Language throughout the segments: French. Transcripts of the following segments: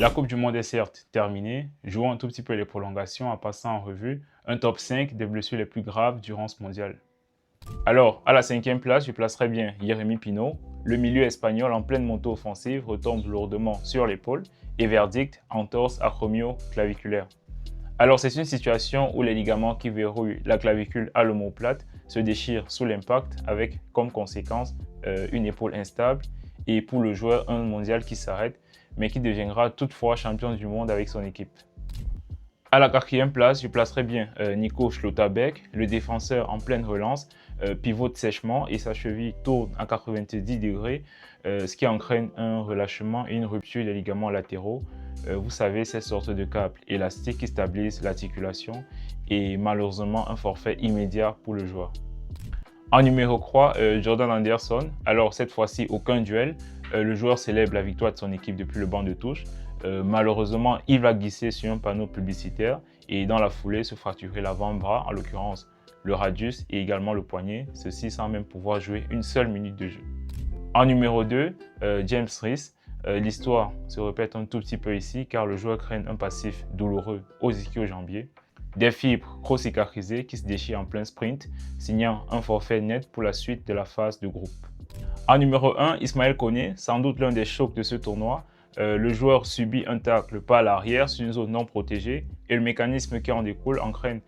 La Coupe du Monde est certes terminée, jouons un tout petit peu les prolongations en passant en revue un top 5 des blessures les plus graves durant ce mondial. Alors, à la cinquième place, je placerai bien Jérémy Pino. Le milieu espagnol en pleine montée offensive retombe lourdement sur l'épaule et verdict, entorse acromio-claviculaire. Alors, c'est une situation où les ligaments qui verrouillent la clavicule à l'omoplate se déchirent sous l'impact avec comme conséquence une épaule instable et pour le joueur un mondial qui s'arrête mais qui deviendra toutefois champion du monde avec son équipe. À la quatrième place, je placerai bien Nico Schlotterbeck, le défenseur en pleine relance, pivote sèchement et sa cheville tourne à 90 degrés, ce qui entraîne un relâchement et une rupture des ligaments latéraux. Vous savez, cette sorte de câble élastique qui stabilise l'articulation et malheureusement un forfait immédiat pour le joueur. En numéro 3, Jordan Anderson. Alors cette fois-ci, aucun duel. Le joueur célèbre la victoire de son équipe depuis le banc de touche. Malheureusement, il va glisser sur un panneau publicitaire et dans la foulée se fracturer l'avant-bras, en l'occurrence le radius et également le poignet, ceci sans même pouvoir jouer une seule minute de jeu. En numéro 2, James Reese. L'histoire se répète un tout petit peu ici car le joueur craigne un passif douloureux aux ischio-jambiers. Des fibres trop-cicatrisées qui se déchirent en plein sprint, signant un forfait net pour la suite de la phase de groupe. En numéro 1, Ismaël Koné, sans doute l'un des chocs de ce tournoi. Le joueur subit un tacle pas à l'arrière sur une zone non protégée et le mécanisme qui en découle entraîne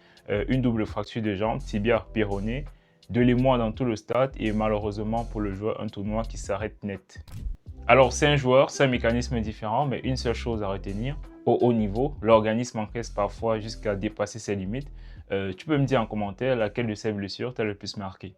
une double fracture de jambe, tibia péroné, de l'émoi dans tout le stade et malheureusement pour le joueur un tournoi qui s'arrête net. Alors c'est un joueur, c'est un mécanisme différent, mais une seule chose à retenir, au haut niveau, l'organisme encaisse parfois jusqu'à dépasser ses limites. Tu peux me dire en commentaire laquelle de ces blessures t'a le plus marqué.